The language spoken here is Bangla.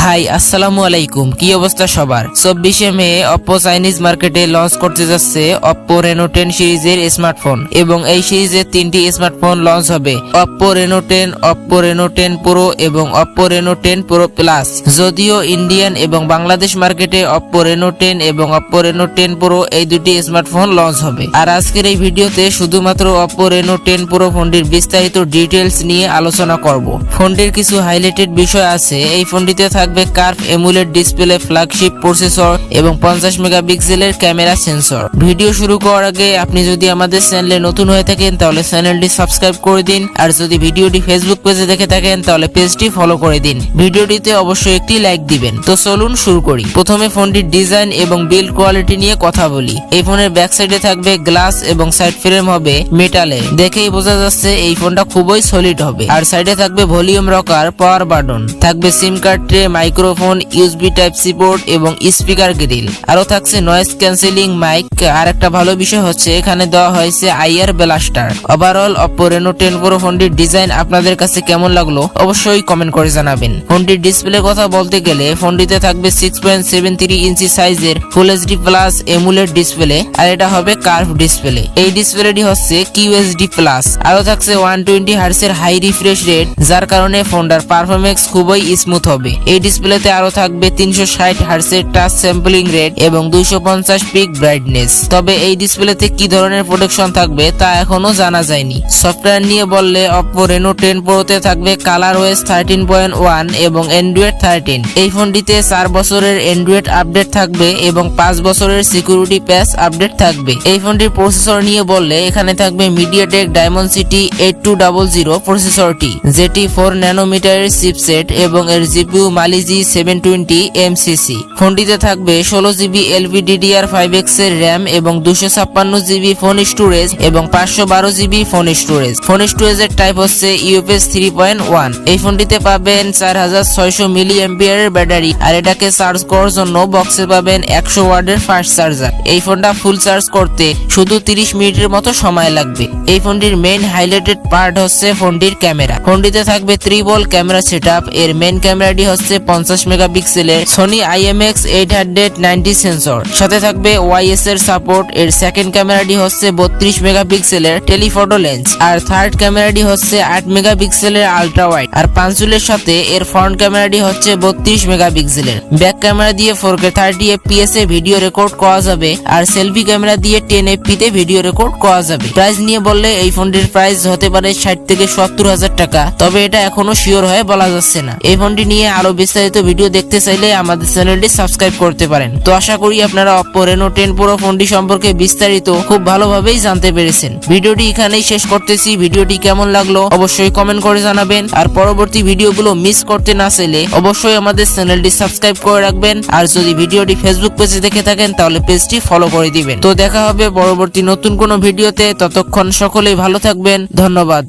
হাই আসসালামু আলাইকুম, কি অবস্থা সবার। 24 মে Oppo চাইনিজ মার্কেটে লঞ্চ করতে যাচ্ছে Oppo Reno 10 সিরিজের স্মার্টফোন এবং এই সিরিজের তিনটি স্মার্টফোন লঞ্চ হবে, Oppo Reno 10, Oppo Reno 10 Pro এবং Oppo Reno 10 Pro Plus। যদিও ইন্ডিয়ান এবং বাংলাদেশ মার্কেটে Oppo Reno 10 এবং Oppo Reno 10 Pro এই দুটি স্মার্টফোন লঞ্চ হবে। আর আজকের এই ভিডিওতে শুধুমাত্র Oppo Reno 10 Pro ফোনটির বিস্তারিত ডিটেইলস নিয়ে আলোচনা করব। ফোনটির কিছু হাইলাইটেড বিষয় আছে। এই ফোনটিতে থাকবে curve AMOLED display, flagship processor এবং 50 মেগাপিক্সেলের ক্যামেরা সেন্সর। ভিডিও শুরু করার আগে আপনি যদি আমাদের চ্যানেলে নতুন হয়ে থাকেন তাহলে চ্যানেলটি সাবস্ক্রাইব করে দিন, আর যদি ভিডিওটি ফেসবুক পেজে দেখে থাকেন তাহলে পেজটি ফলো করে দিন। ভিডিওটিতে অবশ্যই একটি লাইক দিবেন। তো চলুন শুরু করি। প্রথমে ফোনটির ডিজাইন এবং বিল্ড কোয়ালিটি নিয়ে কথা বলি। এই ফোনের ব্যাক সাইডে থাকবে গ্লাস এবং সাইড ফ্রেম হবে মেটালের। দেখেই বোঝা যাচ্ছে এই ফোনটা খুবই সলিড হবে। আর সাইডে থাকবে ভলিউম রকার, পাওয়ার বাটন, থাকবে SIM card tray, microphone, USB type C port এবং স্পিকার গ্রিল। আরো থাকছে নয়েজ ক্যান্সেলিং মাইক। আর একটা ভালো বিষয় হচ্ছে এখানে দেওয়া হয়েছে IR blaster. Overall Oppo Reno 10 Pro ফোনটির ডিজাইন আপনাদের কাছে কেমন লাগলো অবশ্যই কমেন্ট করে জানাবেন। ফোনটির ডিসপ্লে কথা বলতে গেলে ফোনটিতে থাকবে 6.73 ইঞ্চি সাইজের full HD plus AMOLED display, আর এটা হবে কার্ভ ডিসপ্লে। এই ডিসপ্লেটি হচ্ছে QHD প্লাস। আরো থাকছে 120 হার্টজের হাই রিফ্রেশ রেট, যার কারণে ফোনটার পারফরম্যান্স খুবই স্মুথ হবে। এই ডিসপ্লেতে আরো থাকবে 360 হার্টজের টাচ স্যাম্পলিং রেট এবং 250 পিক ব্রাইটনেস। তবে এই ডিসপ্লেতে কি ধরনের প্রোটেকশন থাকবে তা এখনো জানা যায়নি। সফটওয়্যার নিয়ে বললে Oppo Reno 10 Pro তে থাকবে ColorOS 13.1 এবং Android 13। এই ফোনটিতে 4 বছরের Android আপডেট থাকবে এবং 5 বছরের সিকিউরিটি প্যাচ আপডেট থাকবে। এই ফোনটির প্রসেসর নিয়ে বললে এখানে থাকবে MediaTek Dimensity 8200 প্রসেসরটি, যেটি 4 ন্যানোমিটারের চিপসেট এবং এর জিপিইউ Mali-G 720 MCC। ফোনটিতে থাকবে 16GB LPDDR5X এর RAM এবং 256GB ফোন স্টোরেজ এবং 512GB ফোন স্টোরেজ। ফোন স্টোরেজের টাইপ হচ্ছে UFS 3.1। এই ফোনটিতে পাবেন 4600 mAh এর ব্যাটারি, আর এটাকে চার্জ করার জন্য বক্সে পাবেন 100 ওয়াটের ফাস্ট চার্জার। এই ফোনটা ফুল চার্জ করতে শুধু 30 মিনিটের মতো সময় লাগবে। এই ফোনটির মেইন হাইলাইটেড পার্ট হচ্ছে ফোনটির ক্যামেরা। ফোনটিতে থাকবে ট্রিপল ক্যামেরা সেটআপ। এর মেইন ক্যামেরাটি হচ্ছে 50 মেগাপিক্সেলের Sony IMX890 সেন্সর, সাথে থাকবে OIS এর সাপোর্ট। এর সেকেন্ড ক্যামেরাটি হচ্ছে 32 মেগাপিক্সেলের টেলিফটো লেন্স, আর থার্ড ক্যামেরাটি হচ্ছে 8 মেগাপিক্সেলের আলট্রা ওয়াইড। আর পাঁচজুলের সাথে এর ফ্রন্ট ক্যামেরাটি হচ্ছে 32 মেগাপিক্সেলের। ব্যাক ক্যামেরা দিয়ে 4K 30 FPS এ ভিডিও রেকর্ড করা যাবে, আর সেলফি ক্যামেরা দিয়ে 1080p তে ভিডিও রেকর্ড করা যাবে। প্রাইস নিয়ে বললে এই ফোনটির প্রাইস হতে পারে 60 থেকে 70 হাজার টাকা, তবে এটা এখনো শিওর হয়ে বলা যাচ্ছে না। এই ফোনটি নিয়ে আরো বিস্তারিত ভিডিও দেখতে চাইলে আমাদের চ্যানেলটি সাবস্ক্রাইব করতে পারেন। তো আশা করি আপনারা Oppo Reno 10 Pro ফোনটি সম্পর্কে বিস্তারিত খুব ভালোভাবেই জানতে পেরেছেন। ভিডিওটি এখানেই শেষ করতেছি। ভিডিওটি কেমন লাগলো অবশ্যই কমেন্ট করে জানাবেন, আর পরবর্তী ভিডিওগুলো মিস করতে না চাইলে অবশ্যই আমাদের চ্যানেলটি সাবস্ক্রাইব করে রাখবেন। আর যদি ভিডিওটি ফেসবুক পেজে দেখে থাকেন তাহলে পেজটি ফলো করে দিবেন। তো দেখা হবে পরবর্তী নতুন কোনো ভিডিওতে। ততক্ষণ সকলেই ভালো থাকবেন। ধন্যবাদ।